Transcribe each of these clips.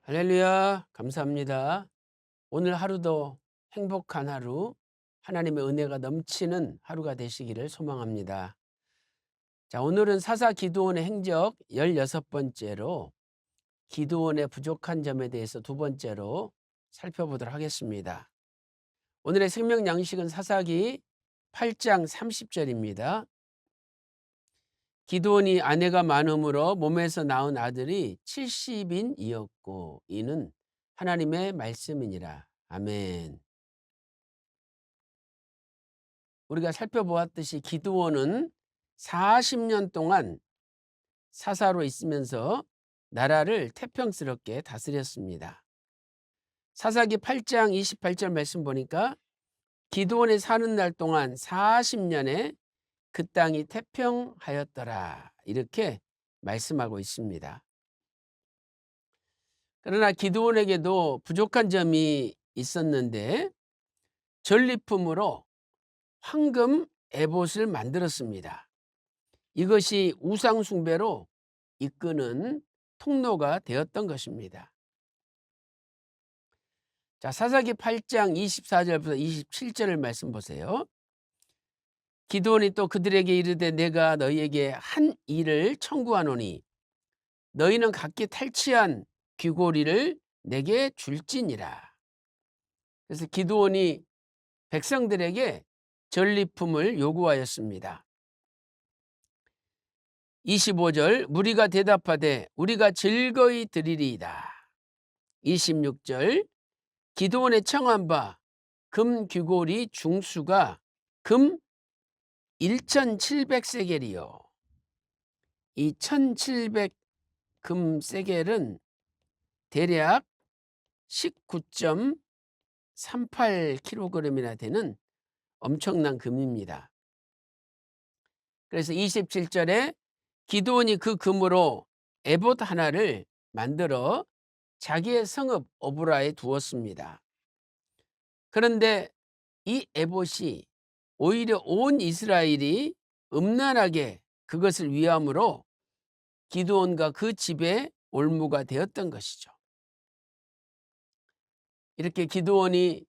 할렐루야, 감사합니다. 오늘 하루도 행복한 하루, 하나님의 은혜가 넘치는 하루가 되시기를 소망합니다. 자, 오늘은 사사 기드온의 행적 16번째로 기드온의 부족한 점에 대해서 두 번째로 살펴보도록 하겠습니다. 오늘의 생명 양식은 사사기 8장 30절입니다. 기드온이 아내가 많음으로 몸에서 낳은 아들이 70인이었고 이는 하나님의 말씀이니라. 아멘. 우리가 살펴보았듯이 기드온은 40년 동안 사사로 있으면서 나라를 태평스럽게 다스렸습니다. 사사기 8장 28절 말씀 보니까 기드온이 사는 날 동안 40년에 그 땅이 태평하였더라, 이렇게 말씀하고 있습니다. 그러나 기드온에게도 부족한 점이 있었는데 전리품으로 황금 에봇을 만들었습니다. 이것이 우상 숭배로 이끄는 통로가 되었던 것입니다. 자, 사사기 8장 24절부터 27절을 말씀 보세요. 기드온이 또 그들에게 이르되 내가 너희에게 한 일을 청구하노니 너희는 각기 탈취한 귀고리를 내게 줄지니라. 그래서 기드온이 백성들에게 전리품을 요구하였습니다. 25절 무리가 대답하되 우리가 즐거이 드리리이다. 26절 기드온의 청한 바 금 귀고리 중수가 금 1700세겔이요. 이 1700 금 세겔은 대략 19.38kg이나 되는 엄청난 금입니다. 그래서 27절에 기드온이 그 금으로 에봇 하나를 만들어 자기의 성읍 오브라에 두었습니다. 그런데 이 에봇이 오히려 온 이스라엘이 음란하게 그것을 위함으로 기드온과 그 집에 올무가 되었던 것이죠. 이렇게 기드온이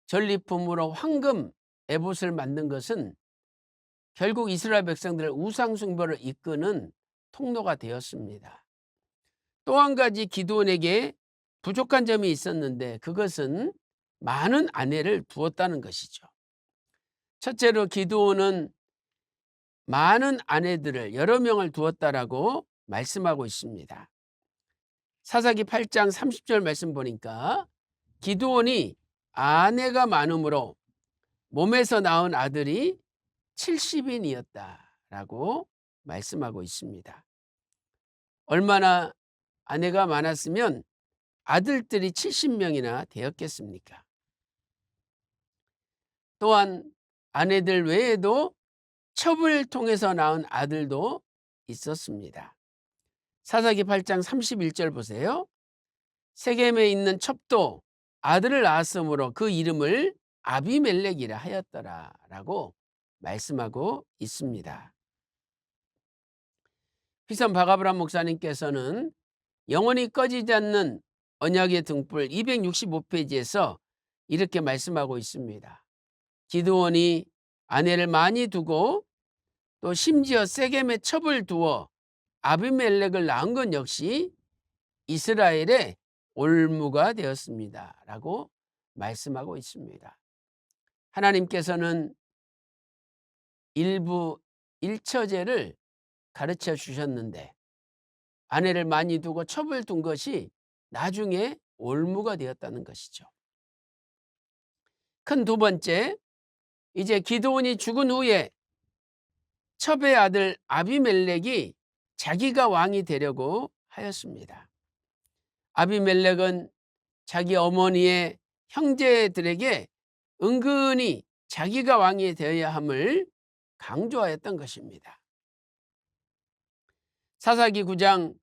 전리품으로 황금 에봇을 만든 것은 결국 이스라엘 백성들을 우상 숭배를 이끄는 통로가 되었습니다. 또 한 가지 기드온에게 부족한 점이 있었는데 그것은 많은 아내를 두었다는 것이죠. 첫째로 기드온은 많은 아내들을 여러 명을 두었다라고 말씀하고 있습니다. 사사기 8장 30절 말씀 보니까 기드온이 아내가 많음으로 몸에서 낳은 아들이 70인이었다라고 말씀하고 있습니다. 얼마나 아내가 많았으면 아들들이 70명이나 되었겠습니까? 또한 아내들 외에도 첩을 통해서 낳은 아들도 있었습니다. 사사기 8장 31절 보세요. 세겜에 있는 첩도 아들을 낳았으므로 그 이름을 아비멜렉이라 하였더라라고 말씀하고 있습니다. 휘선 박아브람 목사님께서는 영원히 꺼지지 않는 언약의 등불 265페이지에서 이렇게 말씀하고 있습니다. 기드온이 아내를 많이 두고 또 심지어 세겜에 첩을 두어 아비멜렉을 낳은 것 역시 이스라엘의 올무가 되었습니다 라고 말씀하고 있습니다. 하나님께서는 일부 일처제를 가르쳐 주셨는데 아내를 많이 두고 첩을 둔 것이 나중에 올무가 되었다는 것이죠. 큰 두 번째, 이제 기드온이 죽은 후에 첩의 아들 아비멜렉이 자기가 왕이 되려고 하였습니다. 아비멜렉은 자기 어머니의 형제들에게 은근히 자기가 왕이 되어야 함을 강조하였던 것입니다. 사사기 9장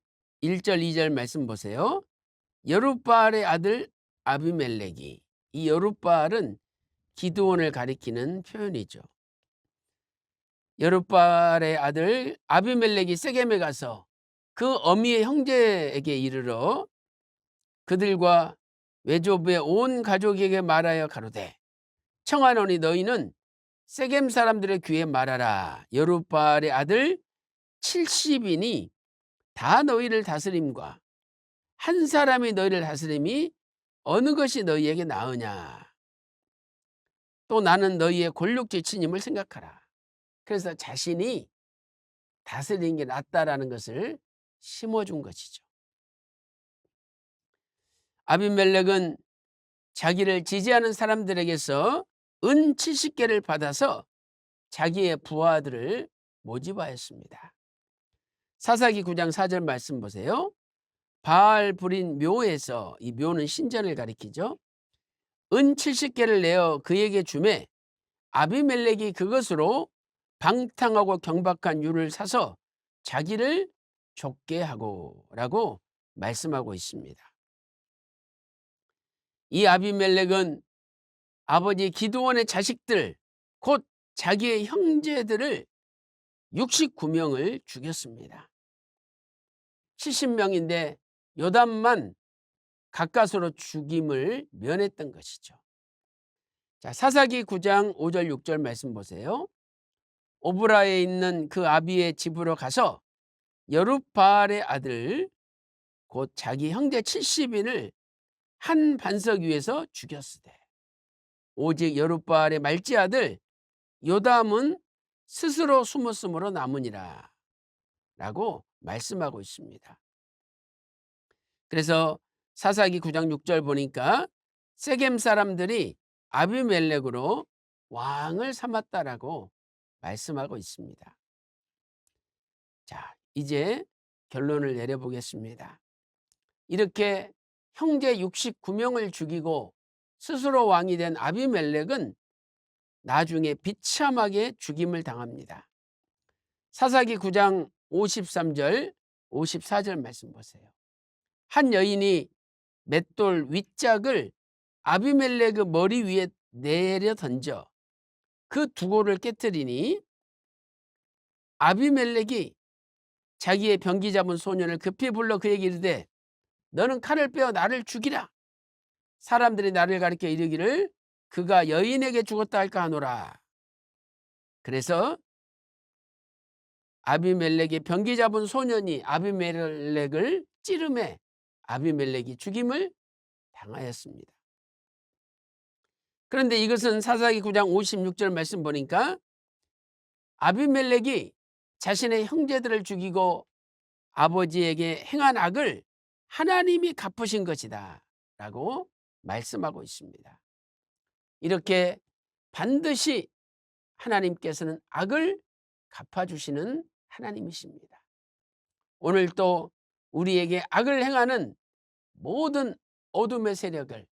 1절 2절 말씀 보세요. 여룻바알의 아들 아비멜렉이, 이 여룻바알은 기드온을 가리키는 표현이죠. 여룻바알의 아들 아비멜렉이 세겜에 가서 그 어미의 형제에게 이르러 그들과 외조부의 온 가족에게 말하여 가로되 청하노니 너희는 세겜 사람들의 귀에 말하라. 여룹바알의 아들 70인이 다 너희를 다스림과 한 사람이 너희를 다스림이 어느 것이 너희에게 나으냐. 또 나는 너희의 골육지친임을 생각하라. 그래서 자신이 다스리는 게 낫다라는 것을 심어준 것이죠. 아비멜렉은 자기를 지지하는 사람들에게서 은 70개를 받아서 자기의 부하들을 모집하였습니다. 사사기 9장 4절 말씀 보세요. 바알 불인 묘에서, 이 묘는 신전을 가리키죠. 은 70개를 내어 그에게 주매 아비멜렉이 그것으로 방탕하고 경박한 유를 사서 자기를 좁게 하고 라고 말씀하고 있습니다. 이 아비멜렉은 아버지 기드온의 자식들, 곧 자기의 형제들을 69명을 죽였습니다. 70명인데 요담만 가까스로 죽임을 면했던 것이죠. 자, 사사기 9장 5절 6절 말씀 보세요. 오브라에 있는 그 아비의 집으로 가서 여룹바알의 아들 곧 자기 형제 70인을 한 반석 위에서 죽였으되 오직 여룹바알의 말지 아들 요담은 스스로 숨었으므로 남으니라 라고 말씀하고 있습니다. 그래서 사사기 9장 6절 보니까 세겜 사람들이 아비멜렉으로 왕을 삼았다라고 말씀하고 있습니다. 자, 이제 결론을 내려보겠습니다. 이렇게 형제 69명을 죽이고 스스로 왕이 된 아비멜렉은 나중에 비참하게 죽임을 당합니다. 사사기 9장 53절 54절 말씀 보세요. 한 여인이 맷돌 윗짝을 아비멜렉 머리 위에 내려 던져 그 두골을 깨뜨리니 아비멜렉이 자기의 병기 잡은 소년을 급히 불러 그에게 이르되 너는 칼을 빼어 나를 죽이라. 사람들이 나를 가리켜 이르기를 그가 여인에게 죽었다 할까 하노라. 그래서 아비멜렉의 병기 잡은 소년이 아비멜렉을 찌르매 아비멜렉이 죽임을 당하였습니다. 그런데 이것은 사사기 9장 56절 말씀 보니까 아비멜렉이 자신의 형제들을 죽이고 아버지에게 행한 악을 하나님이 갚으신 것이다 라고 말씀하고 있습니다. 이렇게 반드시 하나님께서는 악을 갚아주시는 하나님이십니다. 오늘 또 우리에게 악을 행하는 모든 어둠의 세력을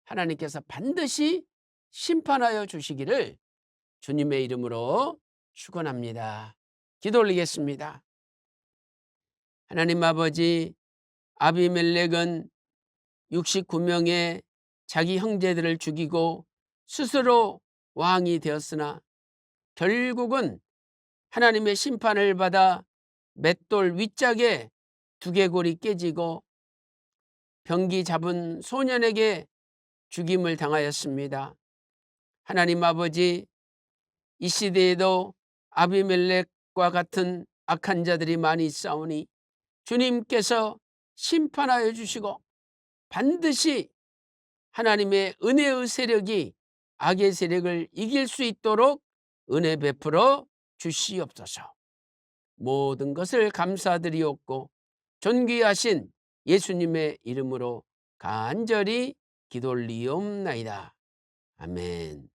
하나님께서 반드시 심판하여 주시기를 주님의 이름으로 축원합니다. 기도 올리겠습니다. 하나님 아버지, 아비멜렉은 69명의 자기 형제들을 죽이고 스스로 왕이 되었으나 결국은 하나님의 심판을 받아 맷돌 윗짝에 두개골이 깨지고 병기 잡은 소년에게 죽임을 당하였습니다. 하나님 아버지, 이 시대에도 아비멜렉과 같은 악한 자들이 많이 있사오니 주님께서 심판하여 주시고 반드시 하나님의 은혜의 세력이 악의 세력을 이길 수 있도록 은혜 베풀어 주시옵소서. 모든 것을 감사드리옵고 존귀하신 예수님의 이름으로 간절히 기도 올리옵나이다. 아멘.